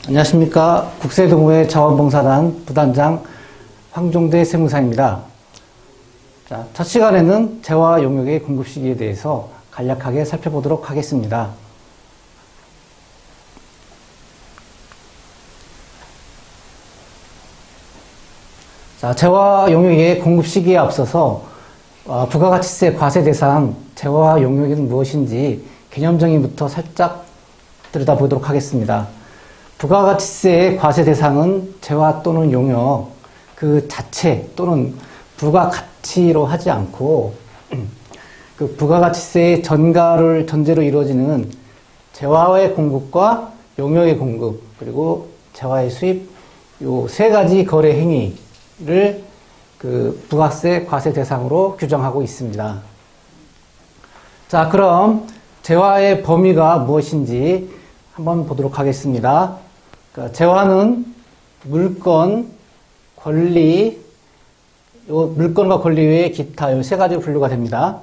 안녕하십니까. 국세동호회 자원봉사단 부단장 황종대 세무사입니다. 자, 첫 시간에는 재화 용역의 공급 시기에 대해서 간략하게 살펴보도록 하겠습니다. 자, 재화 용역의 공급 시기에 앞서서 부가가치세 과세 대상 재화 용역은 무엇인지 개념 정의부터 살짝 들여다보도록 하겠습니다. 부가가치세의 과세 대상은 재화 또는 용역 그 자체 또는 부가가치로 하지 않고 그 부가가치세의 전가를 전제로 이루어지는 재화의 공급과 용역의 공급 그리고 재화의 수입 요 세 가지 거래 행위를 그 부가세 과세 대상으로 규정하고 있습니다. 자, 그럼 재화의 범위가 무엇인지 한번 보도록 하겠습니다. 그러니까 재화는 물건, 권리, 요 물건과 권리 외에 기타 요 세 가지로 분류가 됩니다.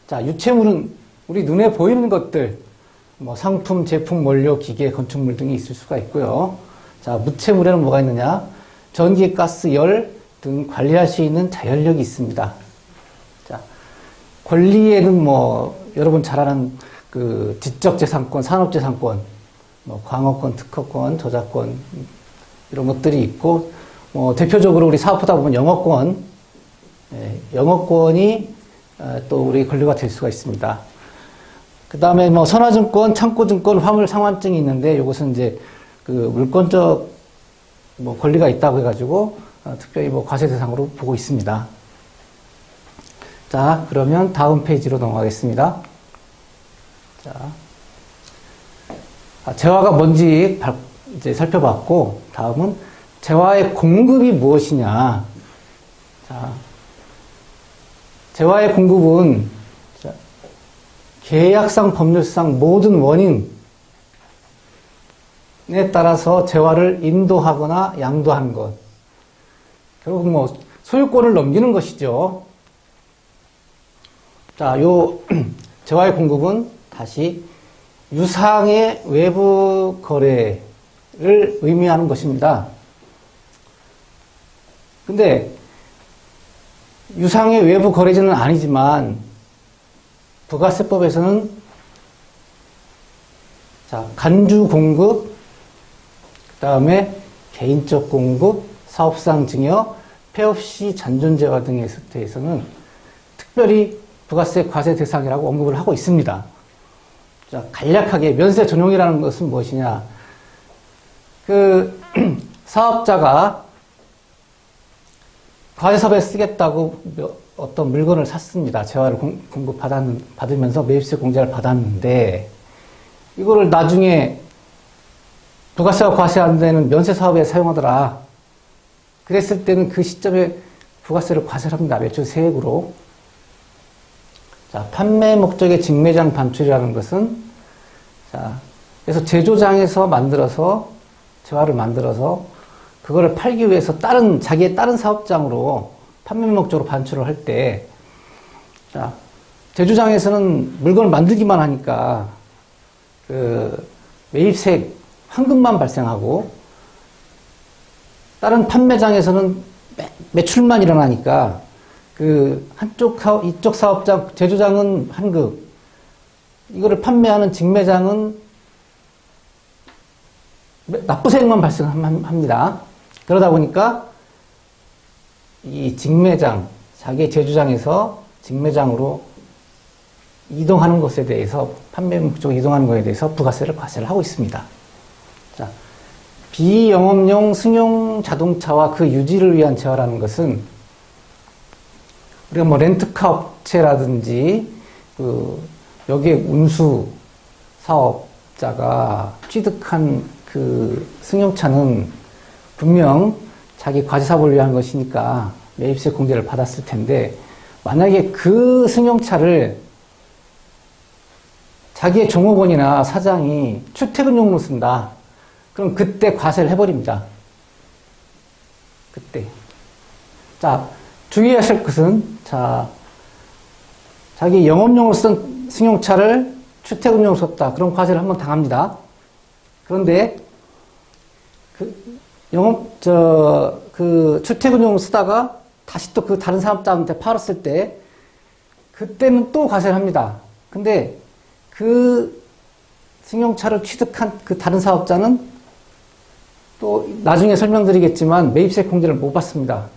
자, 유체물은 우리 눈에 보이는 것들, 뭐 상품, 제품, 원료, 기계, 건축물 등이 있을 수가 있고요. 자, 무체물에는 뭐가 있느냐? 전기, 가스, 열 등 관리할 수 있는 자연력이 있습니다. 자, 권리에는 뭐 여러분 잘 아는 그 지적재산권, 산업재산권, 뭐 광업권, 특허권, 저작권 이런 것들이 있고, 뭐 대표적으로 우리 사업하다 보면 영업권, 영업권이 또 우리 권리가 될 수가 있습니다. 그 다음에 뭐 선화증권, 창고증권, 화물상환증이 있는데 이것은 이제 그 물권적 뭐 권리가 있다고 해가지고 특별히 뭐 과세 대상으로 보고 있습니다. 자, 그러면 다음 페이지로 넘어가겠습니다. 자, 재화가 뭔지 이제 살펴봤고, 다음은 재화의 공급이 무엇이냐. 자, 재화의 공급은 계약상, 법률상 모든 원인에 따라서 재화를 인도하거나 양도하는 것. 결국 뭐 소유권을 넘기는 것이죠. 자, 요 재화의 공급은 다시 유상의 외부 거래를 의미하는 것입니다. 근데 유상의 외부 거래지는 아니지만 부가세법에서는 자, 간주 공급, 그 다음에 개인적 공급, 사업상 증여, 폐업 시 잔존재화 등에 대해서는 특별히 부가세 과세 대상이라고 언급을 하고 있습니다. 자, 간략하게 면세 전용이라는 것은 무엇이냐? 그 사업자가 과세사업에 쓰겠다고 어떤 물건을 샀습니다. 재화를 받으면서 매입세 공제를 받았는데 이거를 나중에 부가세가 과세 안 되는 면세 사업에 사용하더라. 그랬을 때는 그 시점에 부가세를 과세를 합니다. 매출 세액으로. 자, 판매 목적의 직매장 반출이라는 것은 자, 그래서 제조장에서 만들어서 재화를 만들어서 그거를 팔기 위해서 자기의 다른 사업장으로 판매 목적으로 반출을 할 때 자, 제조장에서는 물건을 만들기만 하니까 그 매입세액 환급만 발생하고 다른 판매장에서는 매출만 일어나니까 그 이쪽 사업장, 제조장은 환급, 이거를 판매하는 직매장은 납부세액만 발생합니다. 그러다 보니까 이 직매장, 자기 제조장에서 직매장으로 이동하는 것에 대해서, 판매 목적으로 이동하는 것에 대해서 부가세를 과세를 하고 있습니다. 자, 비영업용 승용 자동차와 그 유지를 위한 재화라는 것은 우리가 뭐 렌트카 업체라든지 여기에 운수 사업자가 취득한 그 승용차는 분명 자기 과세 사업을 위한 것이니까 매입세 공제를 받았을 텐데 만약에 그 승용차를 자기의 종업원이나 사장이 출퇴근용으로 쓴다. 그럼 그때 과세를 해버립니다. 그때. 자, 주의하실 것은, 자, 자기 영업용으로 쓴 승용차를 출퇴근용으로 썼다. 그럼 과세를 한번 당합니다. 그런데 출퇴근용으로 쓰다가 다시 또 그 다른 사업자한테 팔았을 때, 그때는 또 과세를 합니다. 근데 그 승용차를 취득한 그 다른 사업자는 또 나중에 설명드리겠지만 매입세 공제를 못 받습니다.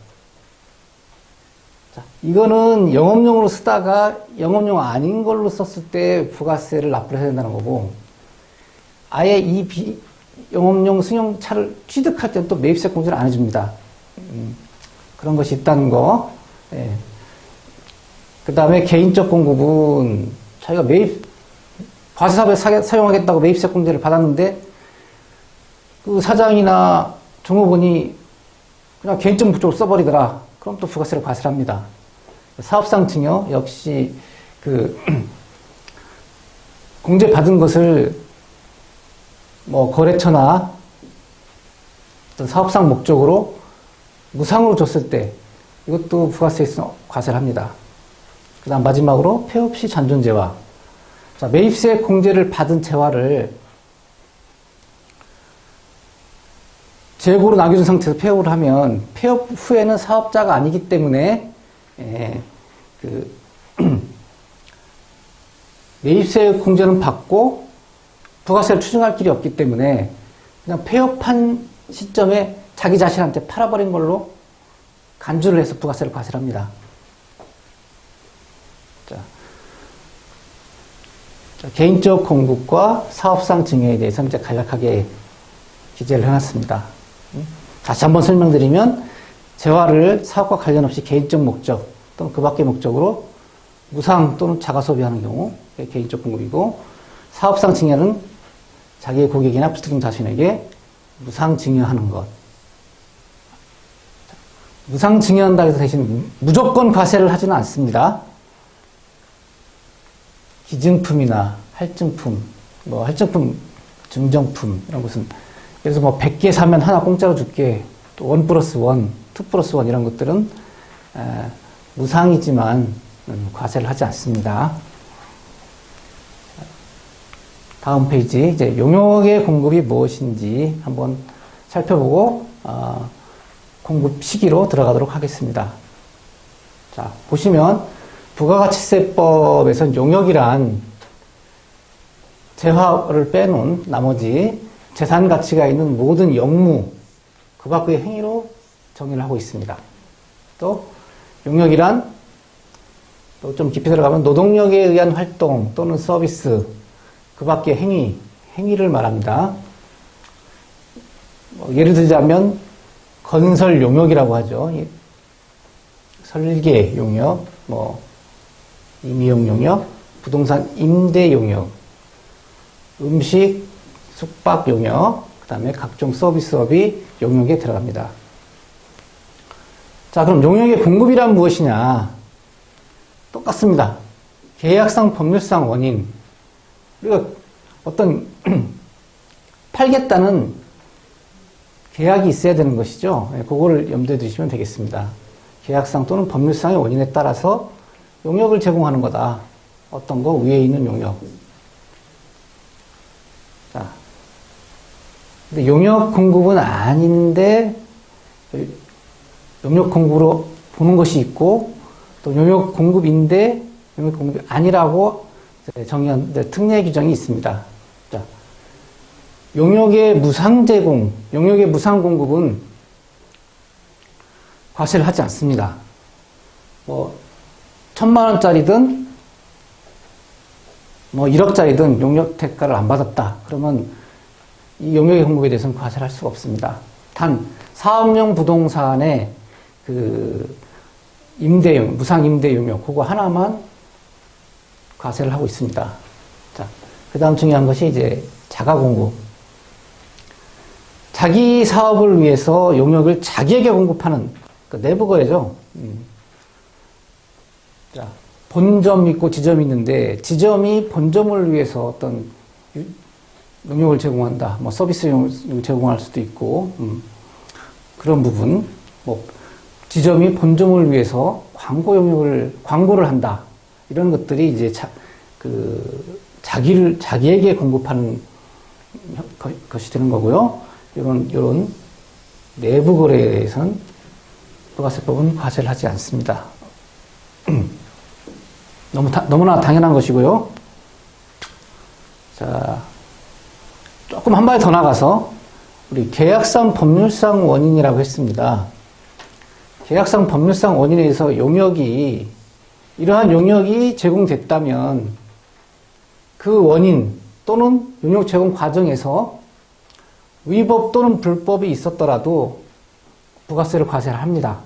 자, 이거는 영업용으로 쓰다가 영업용 아닌 걸로 썼을 때 부가세를 납부를 해야 된다는 거고, 아예 이 영업용 승용차를 취득할 때는 또 매입세 공제를 안 해줍니다. 그런 것이 있다는 거. 예. 그 다음에 개인적 공급은 자기가 과세사업에 사용하겠다고 매입세 공제를 받았는데, 그 사장이나 종업원이 그냥 개인적 목적으로 써버리더라. 그럼 또 부가세를 과세를 합니다. 사업상 증여 역시 공제 받은 것을 뭐 거래처나 어떤 사업상 목적으로 무상으로 줬을 때 이것도 부가세에서 과세를 합니다. 그 다음 마지막으로 폐업 시 잔존재화. 자, 매입세 공제를 받은 재화를 재고로 남겨둔 상태에서 폐업을 하면 폐업 후에는 사업자가 아니기 때문에 매입세 공제는 받고 부가세를 추징할 길이 없기 때문에 그냥 폐업한 시점에 자기 자신한테 팔아버린 걸로 간주를 해서 부가세를 과세를 합니다. 자, 개인적 공급과 사업상 증여에 대해서 이제 간략하게 기재를 해놨습니다. 다시 한번 설명드리면 재화를 사업과 관련 없이 개인적 목적 또는 그 밖의 목적으로 무상 또는 자가 소비하는 경우 개인적 공급이고, 사업상 증여는 자기의 고객이나 부특정 자신에게 무상 증여하는 것. 무상 증여한다 해서 대신 무조건 과세를 하지는 않습니다. 기증품이나 할증품, 할증품, 증정품 이런 것은 그래서 100개 사면 하나 공짜로 줄게, 또 1+1, 2+1 이런 것들은 무상이지만 과세를 하지 않습니다. 다음 페이지, 이제 용역의 공급이 무엇인지 한번 살펴보고 공급 시기로 들어가도록 하겠습니다. 자, 보시면 부가가치세법에선 용역이란 재화를 빼놓은 나머지 재산 가치가 있는 모든 영무, 그 밖의 행위로 정의를 하고 있습니다. 또 용역이란 또 좀 깊이 들어가면 노동력에 의한 활동 또는 서비스, 그 밖의 행위를 말합니다. 예를 들자면 건설 용역이라고 하죠. 설계 용역, 임의용 용역, 부동산 임대 용역, 음식, 숙박 용역, 그 다음에 각종 서비스업이 용역에 들어갑니다. 자, 그럼 용역의 공급이란 무엇이냐? 똑같습니다. 계약상, 법률상 원인. 우리가 어떤 팔겠다는 계약이 있어야 되는 것이죠. 그거를 염두에 두시면 되겠습니다. 계약상 또는 법률상의 원인에 따라서 용역을 제공하는 거다. 어떤 거? 위에 있는 용역. 자, 근데 용역 공급은 아닌데 용역 공급으로 보는 것이 있고, 또 용역 공급인데 용역 공급이 아니라고 정의한 특례 규정이 있습니다. 자, 용역의 무상 제공, 용역의 무상 공급은 과세를 하지 않습니다. 1,000만 원짜리든 1억짜리든 용역 대가를 안 받았다. 그러면 이 용역의 공급에 대해서는 과세를 할 수가 없습니다. 단 사업용 부동산의 임대용, 무상 임대 용역, 그거 하나만 과세를 하고 있습니다. 자, 그 다음 중요한 것이 이제 자가 공급. 자기 사업을 위해서 용역을 자기에게 공급하는 내부 거래죠. 자, 본점 있고 지점이 있는데 지점이 본점을 위해서 어떤 용역을 제공한다. 서비스용을 제공할 수도 있고, 그런 부분. 지점이 본점을 위해서 광고를 한다. 이런 것들이 이제 자기에게 공급하는 것이 되는 거고요. 이런 내부 거래에 대해서는 부가세법은 과세를 하지 않습니다. 너무나 당연한 것이고요. 자, 조금 한 발 더 나가서 우리 계약상 법률상 원인이라고 했습니다. 계약상 법률상 원인에 의해서 이러한 용역이 제공됐다면 그 원인 또는 용역 제공 과정에서 위법 또는 불법이 있었더라도 부가세를 과세를 합니다.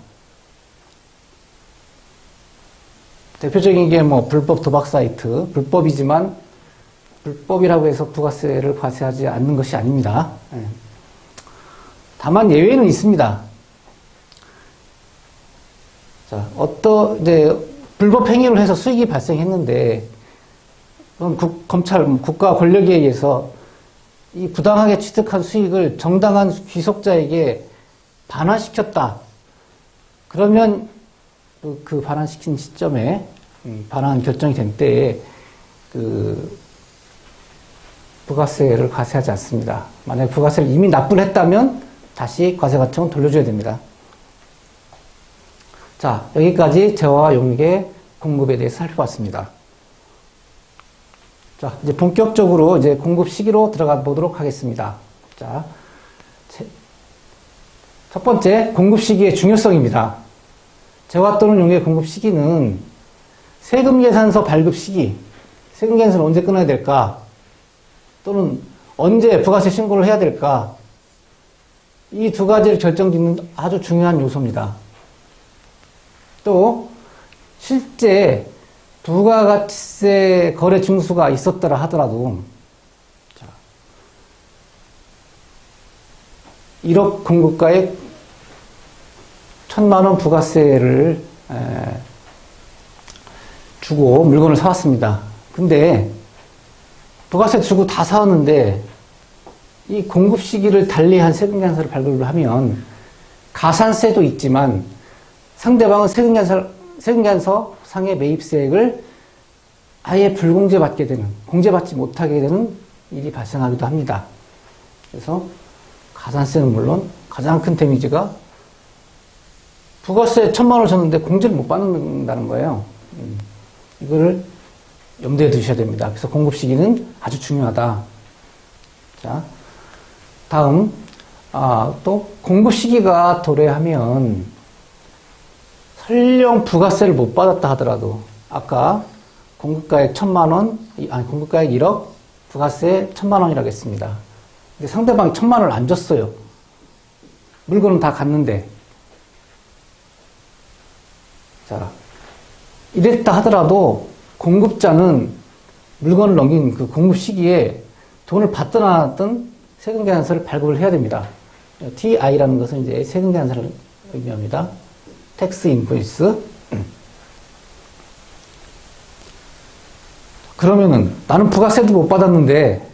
대표적인 게 불법 도박 사이트, 불법이지만 불법이라고 해서 부가세를 과세하지 않는 것이 아닙니다. 다만 예외는 있습니다. 자, 불법 행위를 해서 수익이 발생했는데, 그럼 검찰, 국가 권력에 의해서 이 부당하게 취득한 수익을 정당한 귀속자에게 반환시켰다. 그러면 그 반환시킨 시점에, 반환 결정이 된 때에 부가세를 과세하지 않습니다. 만약에 부가세를 이미 납부를 했다면 다시 과세과정은 돌려줘야 됩니다. 자, 여기까지 재화와 용역의 공급에 대해서 살펴봤습니다. 자, 이제 본격적으로 이제 공급 시기로 들어가 보도록 하겠습니다. 자, 첫 번째, 공급 시기의 중요성입니다. 재화 또는 용역의 공급 시기는 세금계산서 발급 시기, 세금계산서를 언제 끊어야 될까? 또는 언제 부가세 신고를 해야 될까? 이 두 가지를 결정짓는 아주 중요한 요소입니다. 또 실제 부가가치세 거래 증수가 있었더라 하더라도 1억 공급가액 1,000만 원 부가세를 주고 물건을 사왔습니다. 근데 부가세 주고 다 사왔는데 이 공급 시기를 달리한 세금계산서를 발급을 하면 가산세도 있지만 상대방은 세금계산서 상의 매입세액을 아예 불공제받게 되는, 공제받지 못하게 되는 일이 발생하기도 합니다. 그래서 가산세는 물론 가장 큰 데미지가 부가세 1,000만 원을 줬는데 공제를 못 받는다는 거예요. 이거를 염두에 두셔야 됩니다. 그래서 공급 시기는 아주 중요하다. 자, 다음, 또 공급 시기가 도래하면 설령 부가세를 못 받았다 하더라도 아까 공급가액 1,000만 원, 공급가액 1억, 부가세 1,000만 원이라고 했습니다. 근데 상대방이 1,000만 원을 안 줬어요. 물건은 다 갔는데. 자, 이랬다 하더라도 공급자는 물건을 넘긴 그 공급 시기에 돈을 받든 안 받든 세금계산서를 발급을 해야 됩니다. TI라는 것은 이제 세금계산서를 의미합니다. 텍스 인보이스. 그러면은 나는 부가세도 못 받았는데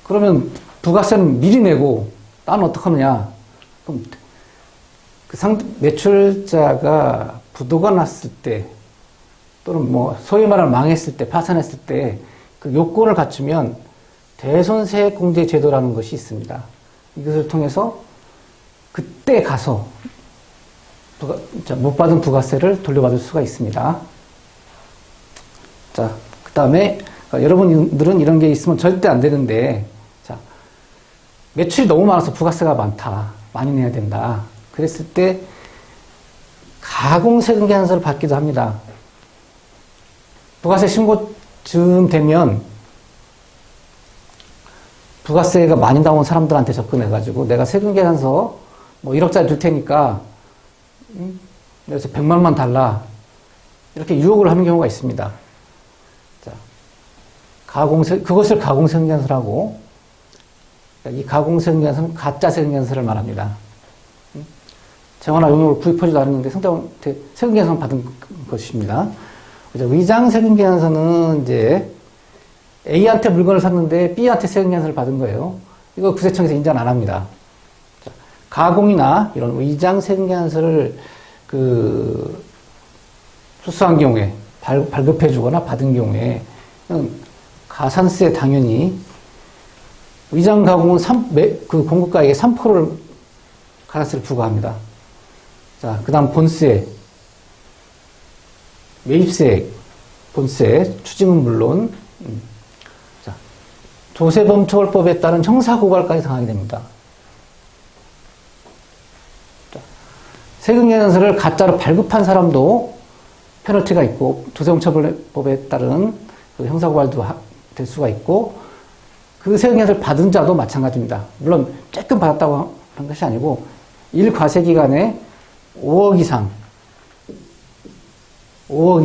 그러면 부가세는 미리 내고 나는 어떡하느냐? 그럼 매출자가 부도가 났을 때 또는 소위 말하는 망했을 때, 파산했을 때 그 요건을 갖추면 대손세액공제 제도라는 것이 있습니다. 이것을 통해서 그때 가서 못 받은 부가세를 돌려받을 수가 있습니다. 자, 그 다음에 여러분들은 이런 게 있으면 절대 안 되는데, 자, 매출이 너무 많아서 부가세가 많이 내야 된다. 그랬을 때 가공세금계산서를 받기도 합니다. 부가세 신고쯤 되면 부가세가 많이 나온 사람들한테 접근해가지고 내가 세금계산서 1억짜리 줄 테니까 그래서 100만 원만 달라 이렇게 유혹을 하는 경우가 있습니다. 자, 그것을 가공세금계산서라고, 이 가공세금계산서는 가짜 세금계산서를 말합니다. 재화나 용역을 구입하지도 않았는데 상대방한테 세금계산서 받은 것입니다. 위장 세금계산서는 이제 A한테 물건을 샀는데 B한테 세금계산서를 받은 거예요. 이거 국세청에서 인정 안 합니다. 자, 가공이나 이런 위장 세금계산서를 수수한 경우에 발급해 주거나 받은 경우에 가산세 당연히 위장 가공은 그 공급가액의 3%를 가산세를 부과합니다. 자, 그 다음 본세, 매입세, 본세, 추징은 물론, 자, 조세범처벌법에 따른 형사고발까지 당하게 됩니다. 자, 세금계산서를 가짜로 발급한 사람도 페널티가 있고, 조세범처벌법에 따른 그 형사고발도 될 수가 있고, 그 세금계산서를 받은 자도 마찬가지입니다. 물론 조금 받았다고 하는 것이 아니고, 일과세 기간에 5억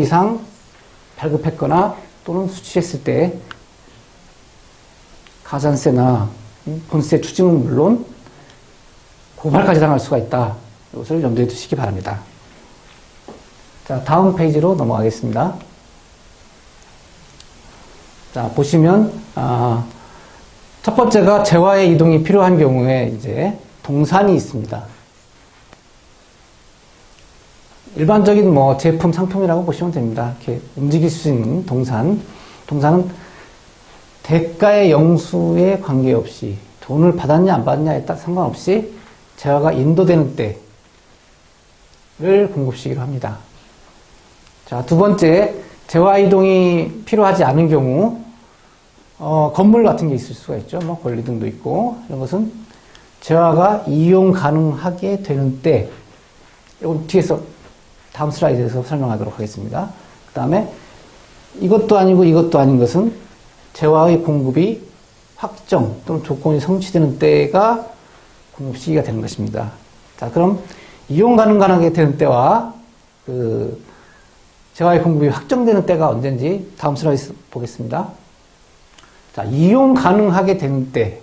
이상 발급했거나 또는 수취했을 때 가산세나 본세 추징은 물론 고발까지 당할 수가 있다. 이것을 염두에 두시기 바랍니다. 자, 다음 페이지로 넘어가겠습니다. 자, 보시면 첫 번째가 재화의 이동이 필요한 경우에 이제 동산이 있습니다. 일반적인 제품, 상품이라고 보시면 됩니다. 이렇게 움직일 수 있는 동산. 동산은 대가의 영수에 관계없이 돈을 받았냐 안 받았냐에 따라 상관없이 재화가 인도되는 때를 공급시기로 합니다. 자, 두 번째, 재화 이동이 필요하지 않은 경우 건물 같은 게 있을 수가 있죠. 권리 등도 있고 이런 것은 재화가 이용 가능하게 되는 때, 이건 뒤에서 다음 슬라이드에서 설명하도록 하겠습니다. 그 다음에 이것도 아니고 이것도 아닌 것은 재화의 공급이 확정 또는 조건이 성취되는 때가 공급 시기가 되는 것입니다. 자, 그럼 이용 가능하게 되는 때와 재화의 공급이 확정되는 때가 언제인지 다음 슬라이드 보겠습니다. 자, 이용 가능하게 되는 때,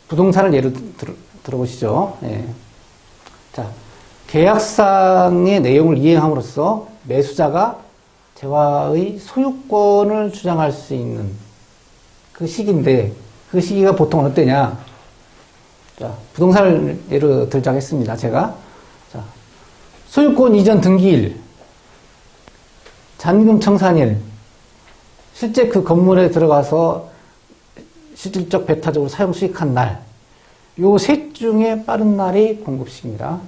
부동산을 예로 들어보시죠. 예. 자, 계약상의 내용을 이행함으로써 매수자가 재화의 소유권을 주장할 수 있는 그 시기인데, 그 시기가 보통 어느 때냐? 자, 부동산을 예로 들자고 했습니다. 제가. 자, 소유권 이전 등기일, 잔금 청산일, 실제 그 건물에 들어가서 실질적 배타적으로 사용 수익한 날, 요 셋 중에 빠른 날이 공급시기입니다.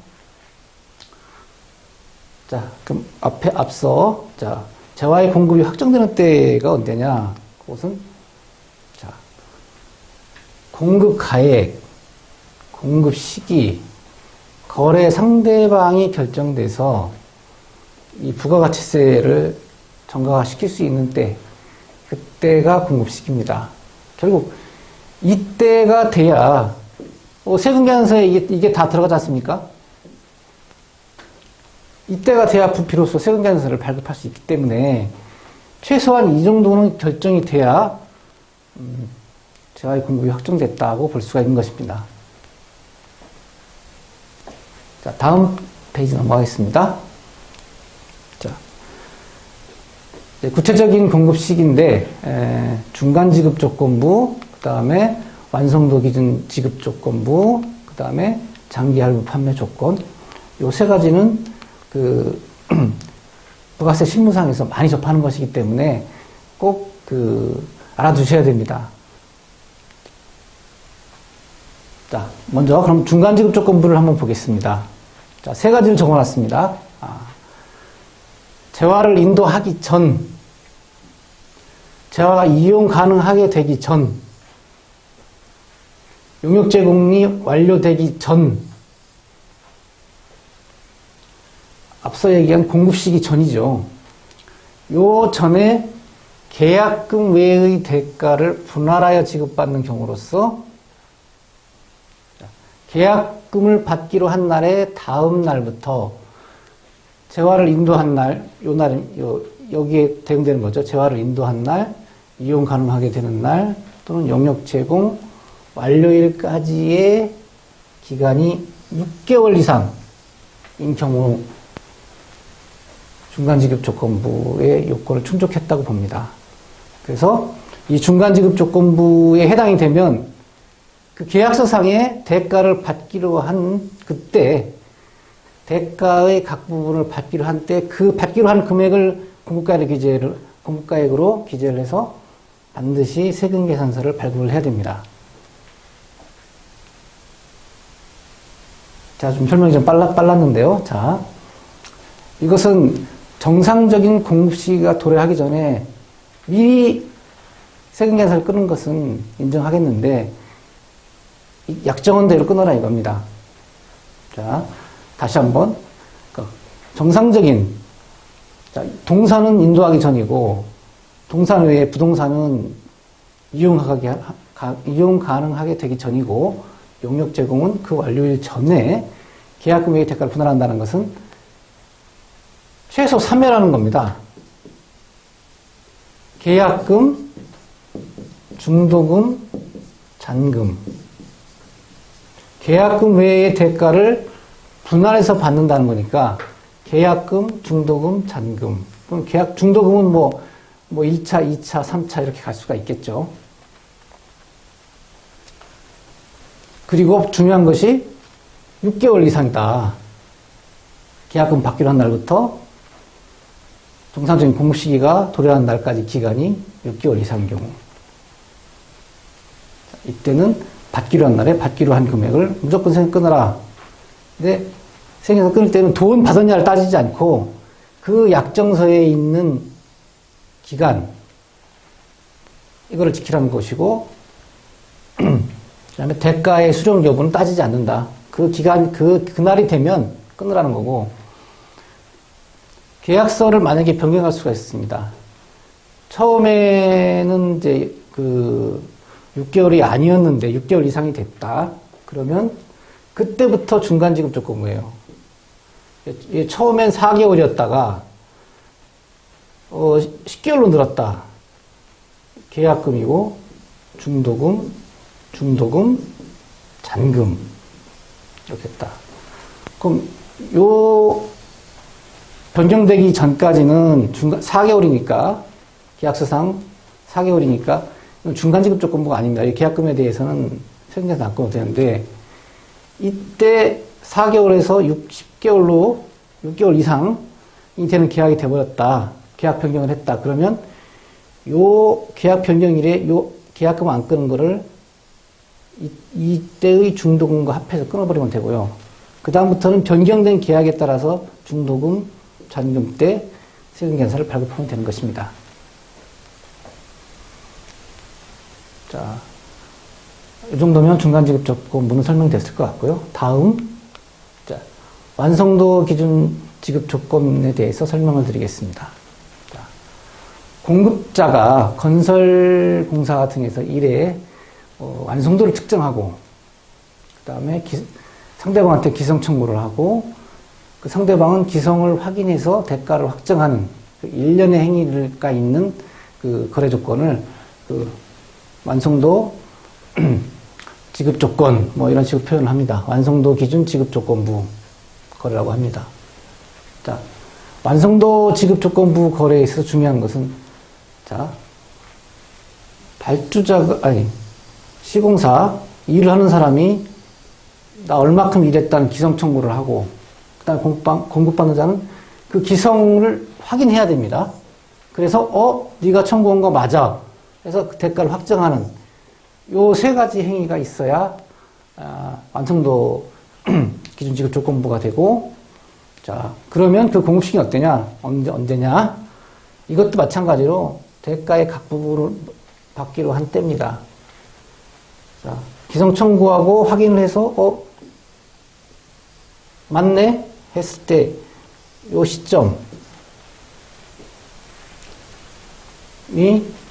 자, 그럼 앞서, 자, 재화의 공급이 확정되는 때가 언제냐? 그것은, 자, 공급 가액, 공급 시기, 거래 상대방이 결정돼서 이 부가가치세를 정가화시킬 수 있는 때, 그때가 공급 시기입니다. 결국, 이때가 돼야, 세금계산서에 이게 다 들어가지 않습니까? 이때가 돼야 비로소 세금계산서를 발급할 수 있기 때문에 최소한 이 정도는 결정이 돼야 재화의 공급이 확정됐다고 볼 수가 있는 것입니다. 자, 다음 페이지 넘어가겠습니다. 자, 구체적인 공급 시기인데 중간지급 조건부, 그 다음에 완성도 기준 지급 조건부, 그 다음에 장기 할부 판매 조건, 요 세 가지는 부가세 실무상에서 많이 접하는 것이기 때문에 꼭 알아두셔야 됩니다. 자, 먼저 그럼 중간지급 조건부를 한번 보겠습니다. 자, 세 가지를 적어놨습니다. 재화를 인도하기 전, 재화가 이용 가능하게 되기 전, 용역 제공이 완료되기 전, 앞서 얘기한 공급 시기 전이죠. 요 전에 계약금 외의 대가를 분할하여 지급받는 경우로서 계약금을 받기로 한 날의 다음 날부터 재화를 인도한 날, 여기에 대응되는 거죠. 재화를 인도한 날, 이용 가능하게 되는 날, 또는 용역 제공 완료일까지의 기간이 6개월 이상인 경우 중간지급 조건부의 요건을 충족했다고 봅니다. 그래서 이 중간지급 조건부에 해당이 되면 그 계약서상에 대가를 받기로 한 그때 대가의 각 부분을 받기로 한 때 그 받기로 한 금액을 공급가액으로 기재를 해서 반드시 세금계산서를 발급을 해야 됩니다. 자, 좀 설명이 좀 빨랐는데요. 자, 이것은 정상적인 공급 시기가 도래하기 전에 미리 세금 계산을 끊은 것은 인정하겠는데, 약정원대로 끊어라 이겁니다. 자, 다시 한번. 정상적인, 자, 동사는 인도하기 전이고, 동산 외에 부동산은 이용 가능하게 되기 전이고, 용역 제공은 그 완료일 전에 계약금액의 대가를 분할한다는 것은 최소 3회라는 겁니다. 계약금, 중도금, 잔금. 계약금 외의 대가를 분할해서 받는다는 거니까 계약금, 중도금, 잔금. 그럼 중도금은 뭐 1차, 2차, 3차 이렇게 갈 수가 있겠죠. 그리고 중요한 것이 6개월 이상이다. 계약금 받기로 한 날부터 정상적인 공급 시기가 도래하는 날까지 기간이 6개월 이상인 경우. 이때는 받기로 한 날에 받기로 한 금액을 무조건 세금 끊어라. 근데 세금 끊을 때는 돈 받았냐를 따지지 않고 그 약정서에 있는 기간, 이거를 지키라는 것이고, 그 다음에 대가의 수령 여부는 따지지 않는다. 그 기간, 그날이 되면 끊으라는 거고, 계약서를 만약에 변경할 수가 있습니다. 처음에는 이제 6개월이 아니었는데 6개월 이상이 됐다. 그러면 그때부터 중간지급조건부예요. 처음엔 4개월이었다가 10개월로 늘었다. 계약금이고 중도금, 잔금 이렇게 했다. 그럼 요 변경되기 전까지는 4개월이니까 계약서상 4개월이니까 중간지급조건부가 아닙니다. 이 계약금에 대해서는 세금계산 안 끊어도 되는데 이때 4개월에서 6개월 이상이 되는 계약이 돼버렸다. 계약 변경을 했다. 그러면 요 계약 변경일에 요 계약금 안 끄는 거를 이때의 중도금과 합해서 끊어버리면 되고요. 그 다음부터는 변경된 계약에 따라서 중도금, 잔금 때 세금계산서를 발급하면 되는 것입니다. 자, 이 정도면 중간지급조건부는 설명됐을 것 같고요. 다음, 자, 완성도 기준 지급조건에 대해서 설명을 드리겠습니다. 자, 공급자가 건설공사 같은 데서 일에 완성도를 측정하고, 그 다음에 상대방한테 기성 청구를 하고, 그 상대방은 기성을 확인해서 대가를 확정하는 그 일련의 행위가 있는 그 거래 조건을 완성도 지급 조건 뭐 이런 식으로 표현을 합니다. 완성도 기준 지급 조건부 거래라고 합니다. 자, 완성도 지급 조건부 거래에 있어서 중요한 것은 자, 시공사 일을 하는 사람이 나 얼마큼 일했다는 기성 청구를 하고 그다음에 공급받는 자는 그 기성을 확인해야 됩니다. 그래서 네가 청구한 거 맞아. 그래서 그 대가를 확정하는 요 세 가지 행위가 있어야 완성도 기준 지급 조건부가 되고, 자, 그러면 그 공급 시기는 어떠냐? 언제냐? 이것도 마찬가지로 대가의 각 부분을 받기로 한 때입니다. 자, 기성 청구하고 확인을 해서 맞네 했을 때 요 시점이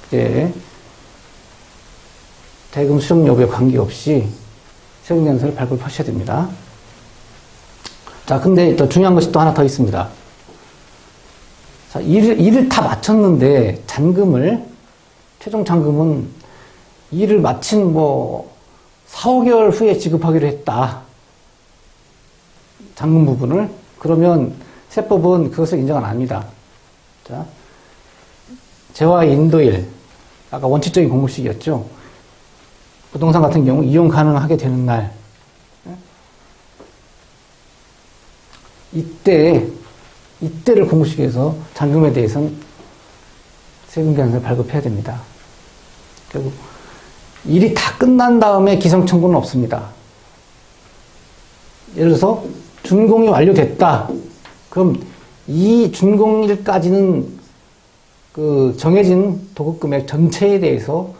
이제 대금 수령 여부에 관계없이 세금계산서를 발급하셔야 됩니다. 자, 근데 또 중요한 것이 또 하나 더 있습니다. 자, 일을 다 마쳤는데 최종 잔금은 일을 마친 4, 5개월 후에 지급하기로 했다. 잔금 부분을. 그러면 세법은 그것을 인정은 안 합니다. 자, 재화 인도일. 아까 원칙적인 공급시기였죠. 부동산 같은 경우 이용 가능하게 되는 날. 이때를 공급시기해서 잔금에 대해서는 세금계산서를 발급해야 됩니다. 결국 일이 다 끝난 다음에 기성 청구는 없습니다. 예를 들어서 준공이 완료됐다. 그럼 이 준공일까지는 그 정해진 도급 금액 전체에 대해서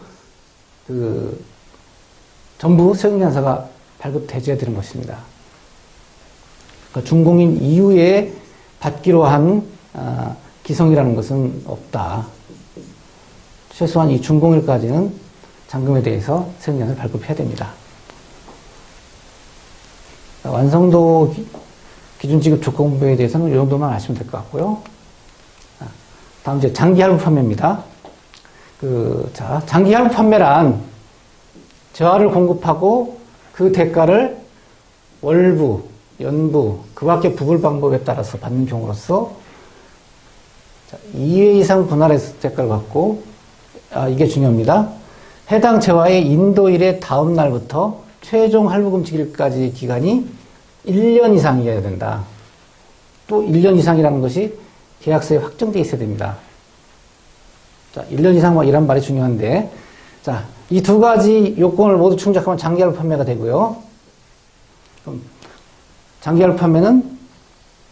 그 전부 세금계산서가 발급돼줘야 되는 것입니다. 그러니까 준공인 이후에 받기로 한 기성이라는 것은 없다. 최소한 이 준공일까지는 잔금에 대해서 세금계산서를 발급해야 됩니다. 완성도 기준지급 조건부에 대해서는 이 정도만 아시면 될 것 같고요. 다음 이제 장기할부 판매입니다. 장기할부 판매란 재화를 공급하고 그 대가를 월부, 연부, 그 밖의 부불 방법에 따라서 받는 경우로서 2회 이상 분할해서 대가를 받고, 이게 중요합니다. 해당 재화의 인도일의 다음 날부터 최종 할부금지일까지 기간이 1년 이상이어야 된다. 또 1년 이상이라는 것이 계약서에 확정되어 있어야 됩니다. 자, 1년 이상이란 말이 중요한데, 자, 이 두 가지 요건을 모두 충족하면 장기할부 판매가 되고요. 그럼 장기할부 판매는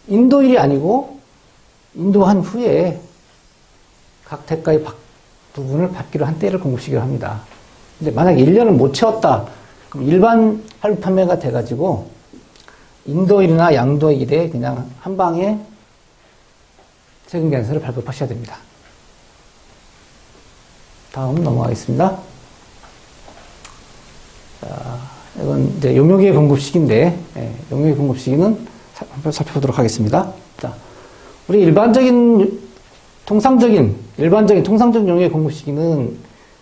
인도일이 아니고 인도한 후에 각 대가의 부분을 받기로 한 때를 공급시키기로 합니다. 근데 만약에 1년을 못 채웠다. 그럼 일반 할부 판매가 돼가지고 인도일이나 양도일에 그냥 한 방에 세금계산서를 발급하셔야 됩니다. 다음 넘어가겠습니다. 자, 이건 이제 용역의 공급 시기인데, 용역의 공급 시기는 한번 살펴보도록 하겠습니다. 자, 우리 통상적인 용역의 공급 시기는,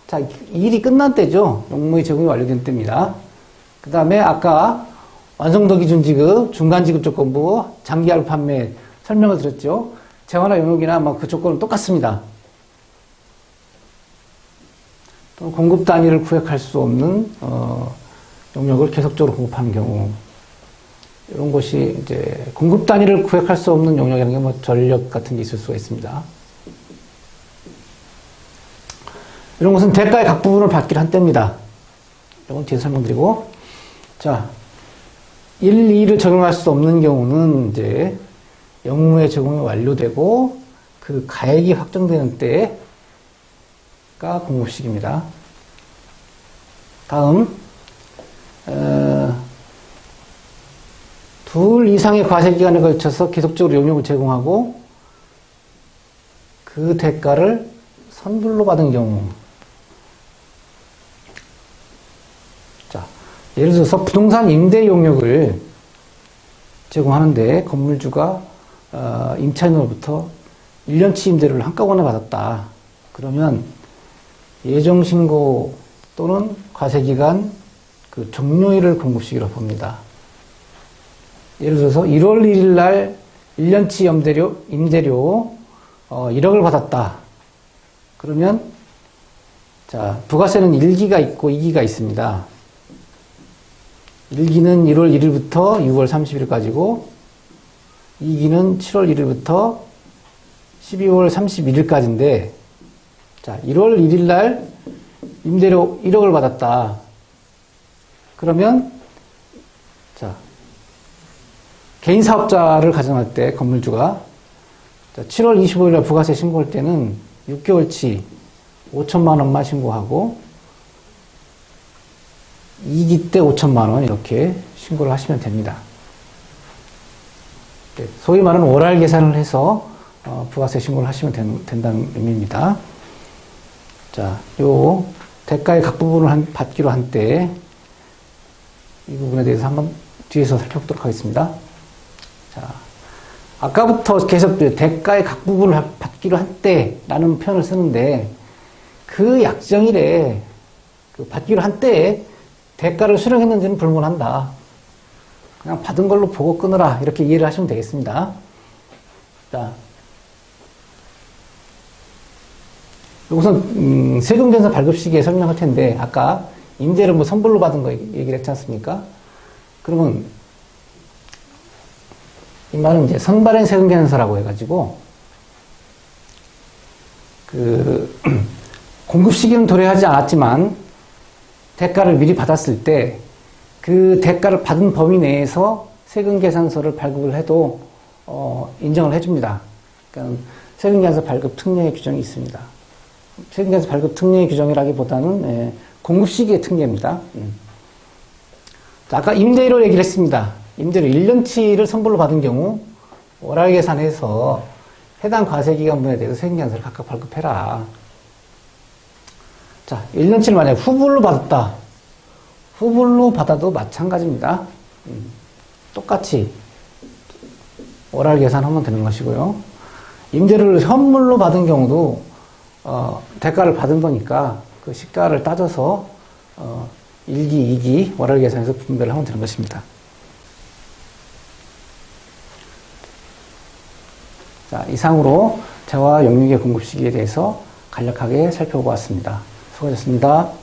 자, 일이 끝난 때죠. 용무의 제공이 완료된 때입니다. 그 다음에 아까 완성도 기준 지급, 중간 지급 조건부, 장기할부 판매 설명을 드렸죠. 재화나 용역이나 그 조건은 똑같습니다. 또 공급 단위를 구획할 수 없는 용역을 계속적으로 공급하는 경우, 이런 것이 이제 공급 단위를 구획할 수 없는 용역이라는 게 전력 같은 게 있을 수가 있습니다. 이런 것은 대가의 각 부분을 받기로 한 때입니다. 이건 뒤에 설명드리고, 자, 1, 2를 적용할 수 없는 경우는 이제 영무의 제공이 완료되고 그 가액이 확정되는 때가 공급시기입니다. 다음, 둘 이상의 과세기간에 걸쳐서 계속적으로 용역을 제공하고 그 대가를 선불로 받은 경우. 자, 예를 들어서 부동산 임대 용역을 제공하는데 건물주가 임차인으로부터 1년치 임대료를 한꺼번에 받았다. 그러면 예정신고 또는 과세기간 그 종료일을 공급시키로 봅니다. 예를 들어서 1월 1일 날 1년치 임대료 1억을 받았다. 그러면 자, 부가세는 1기가 있고 2기가 있습니다. 1기는 1월 1일부터 6월 30일까지고 2기는 7월 1일부터 12월 31일까지인데, 자, 1월 1일 날 임대료 1억을 받았다. 그러면, 자, 개인 사업자를 가정할 때 건물주가, 자, 7월 25일 날 부가세 신고할 때는 6개월치 5천만 원만 신고하고, 2기 때 5천만 원 이렇게 신고를 하시면 됩니다. 소위 말하는 월할 계산을 해서 부가세 신고를 하시면 된다는 의미입니다. 자, 요 대가의 각 부분을 받기로 한 때 이 부분에 대해서 한번 뒤에서 살펴보도록 하겠습니다. 자, 아까부터 계속 대가의 각 부분을 받기로 한 때라는 표현을 쓰는데 그 약정일에 그 받기로 한 때에 대가를 수령했는지는 불문한다. 그냥 받은 걸로 보고 끊으라. 이렇게 이해를 하시면 되겠습니다. 자, 우선 세금계산서 발급 시기에 설명할 텐데 아까 임대를 선불로 받은 거 얘기를 했지 않습니까? 그러면 이 말은 이제 선발행 세금계산서라고 해가지고 그 공급 시기는 도래하지 않았지만 대가를 미리 받았을 때 그 대가를 받은 범위 내에서 세금 계산서를 발급을 해도 인정을 해줍니다. 그러니까 세금 계산서 발급 특례의 규정이 있습니다. 세금 계산서 발급 특례의 규정이라기보다는 공급 시기의 특례입니다. 자, 아까 임대료 얘기를 했습니다. 임대료 1년치를 선불로 받은 경우 월할 계산해서 해당 과세기간분에 대해서 세금 계산서를 각각 발급해라. 자, 1년치를 만약에 후불로 받았다. 후불로 받아도 마찬가지입니다. 똑같이 월할 계산하면 되는 것이고요. 임대료를 현물로 받은 경우도 대가를 받은 거니까 그 시가를 따져서 1기, 2기 월할 계산에서 분배를 하면 되는 것입니다. 자, 이상으로 재화 용역의 공급 시기에 대해서 간략하게 살펴보았습니다. 수고하셨습니다.